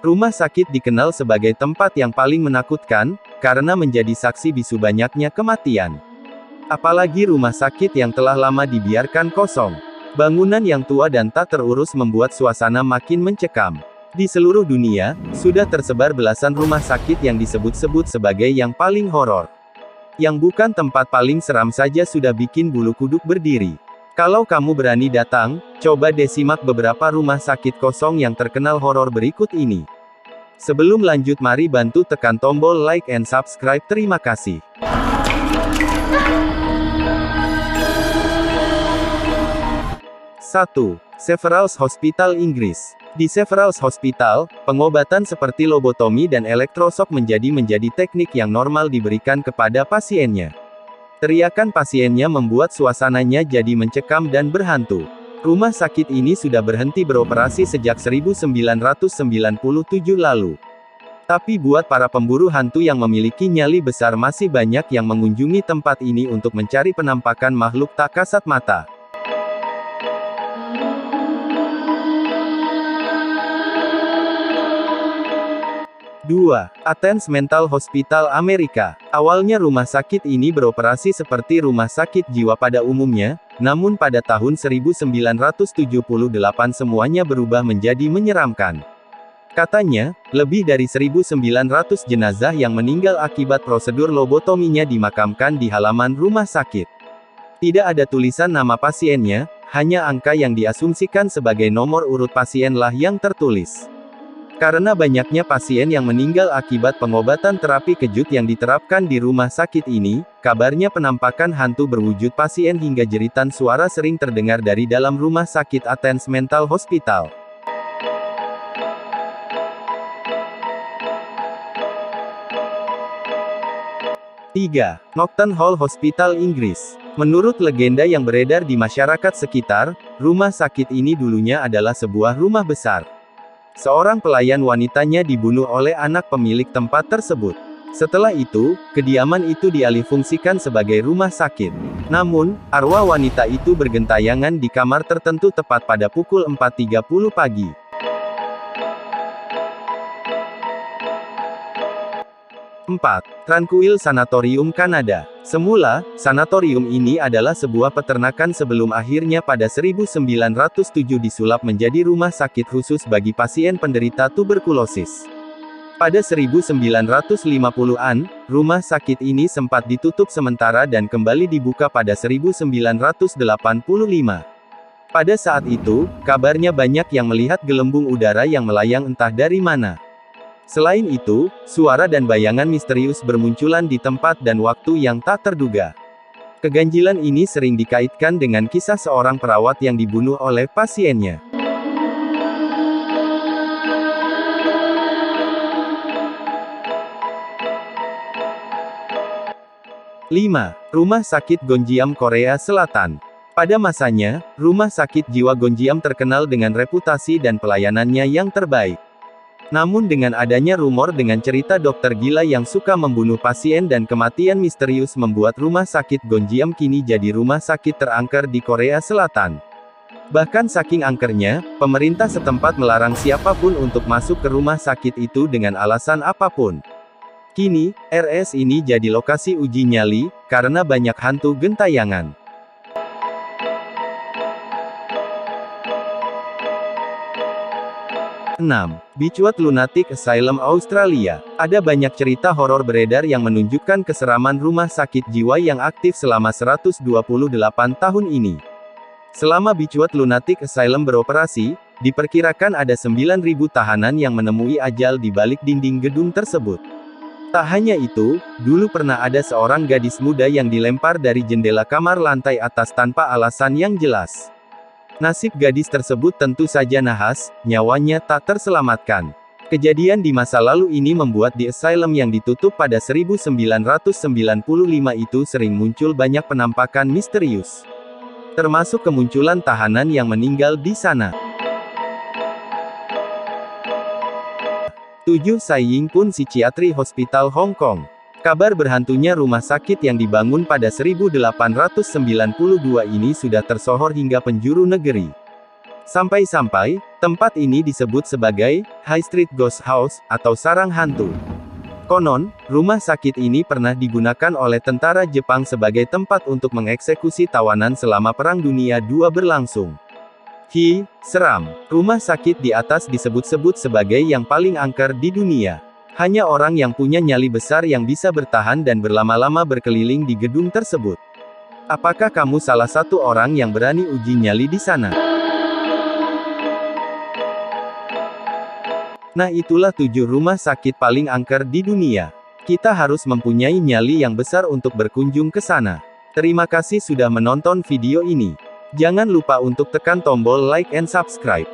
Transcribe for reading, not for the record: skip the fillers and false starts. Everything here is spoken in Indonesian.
Rumah sakit dikenal sebagai tempat yang paling menakutkan, karena menjadi saksi bisu banyaknya kematian. Apalagi rumah sakit yang telah lama dibiarkan kosong. Bangunan yang tua dan tak terurus membuat suasana makin mencekam. Di seluruh dunia, sudah tersebar belasan rumah sakit yang disebut-sebut sebagai yang paling horor. Yang bukan tempat paling seram saja sudah bikin bulu kuduk berdiri. Kalau kamu berani datang, coba deh simak beberapa rumah sakit kosong yang terkenal horor berikut ini. Sebelum lanjut, mari bantu tekan tombol like and subscribe. Terima kasih. 1. Severals Hospital, Inggris. Di Severals Hospital, pengobatan seperti lobotomi dan elektrosok menjadi teknik yang normal diberikan kepada pasiennya. Teriakan pasiennya membuat suasananya jadi mencekam dan berhantu. Rumah sakit ini sudah berhenti beroperasi sejak 1997 lalu. Tapi buat para pemburu hantu yang memiliki nyali besar, masih banyak yang mengunjungi tempat ini untuk mencari penampakan makhluk tak kasat mata. 2. Athens Mental Hospital, Amerika. Awalnya rumah sakit ini beroperasi seperti rumah sakit jiwa pada umumnya, namun pada tahun 1978 semuanya berubah menjadi menyeramkan. Katanya, lebih dari 1.900 jenazah yang meninggal akibat prosedur lobotominya dimakamkan di halaman rumah sakit. Tidak ada tulisan nama pasiennya, hanya angka yang diasumsikan sebagai nomor urut pasienlah yang tertulis. Karena banyaknya pasien yang meninggal akibat pengobatan terapi kejut yang diterapkan di rumah sakit ini, kabarnya penampakan hantu berwujud pasien hingga jeritan suara sering terdengar dari dalam rumah sakit Athens Mental Hospital. Tiga. Norton Hall Hospital, Inggris. Menurut legenda yang beredar di masyarakat sekitar, rumah sakit ini dulunya adalah sebuah rumah besar. Seorang pelayan wanitanya dibunuh oleh anak pemilik tempat tersebut. Setelah itu, kediaman itu dialihfungsikan sebagai rumah sakit. Namun, arwah wanita itu bergentayangan di kamar tertentu tepat pada pukul 4.30 pagi. 4. Tranquil Sanatorium, Kanada. Semula, sanatorium ini adalah sebuah peternakan sebelum akhirnya pada 1907 disulap menjadi rumah sakit khusus bagi pasien penderita tuberkulosis. Pada 1950-an, rumah sakit ini sempat ditutup sementara dan kembali dibuka pada 1985. Pada saat itu, kabarnya banyak yang melihat gelembung udara yang melayang entah dari mana. Selain itu, suara dan bayangan misterius bermunculan di tempat dan waktu yang tak terduga. Keganjilan ini sering dikaitkan dengan kisah seorang perawat yang dibunuh oleh pasiennya. 5. Rumah Sakit Gonjiam, Korea Selatan. Pada masanya, rumah sakit jiwa Gonjiam terkenal dengan reputasi dan pelayanannya yang terbaik. Namun dengan adanya rumor dengan cerita dokter gila yang suka membunuh pasien dan kematian misterius membuat rumah sakit Gonjiam kini jadi rumah sakit terangker di Korea Selatan. Bahkan saking angkernya, pemerintah setempat melarang siapapun untuk masuk ke rumah sakit itu dengan alasan apapun. Kini, RS ini jadi lokasi uji nyali, karena banyak hantu gentayangan. 6. Beechwood Lunatic Asylum, Australia. Ada banyak cerita horor beredar yang menunjukkan keseraman rumah sakit jiwa yang aktif selama 128 tahun ini. Selama Beechwood Lunatic Asylum beroperasi, diperkirakan ada 9.000 tahanan yang menemui ajal di balik dinding gedung tersebut. Tak hanya itu, dulu pernah ada seorang gadis muda yang dilempar dari jendela kamar lantai atas tanpa alasan yang jelas. Nasib gadis tersebut tentu saja nahas, nyawanya tak terselamatkan. Kejadian di masa lalu ini membuat di asylum yang ditutup pada 1995 itu sering muncul banyak penampakan misterius. Termasuk kemunculan tahanan yang meninggal di sana. 7. Sai Ying Pun Psychiatry Hospital, Hong Kong. Kabar berhantunya rumah sakit yang dibangun pada 1892 ini sudah tersohor hingga penjuru negeri. Sampai-sampai, Tempat ini disebut sebagai High Street Ghost House atau sarang hantu. Konon, rumah sakit ini pernah digunakan oleh tentara Jepang sebagai tempat untuk mengeksekusi tawanan selama Perang Dunia II berlangsung. Hi, seram. Rumah sakit di atas disebut-sebut sebagai yang paling angker di dunia. Hanya orang yang punya nyali besar yang bisa bertahan dan berlama-lama berkeliling di gedung tersebut. Apakah kamu salah satu orang yang berani uji nyali di sana? Nah, itulah 7 rumah sakit paling angker di dunia. Kita harus mempunyai nyali yang besar untuk berkunjung ke sana. Terima kasih sudah menonton video ini. Jangan lupa untuk tekan tombol like and subscribe.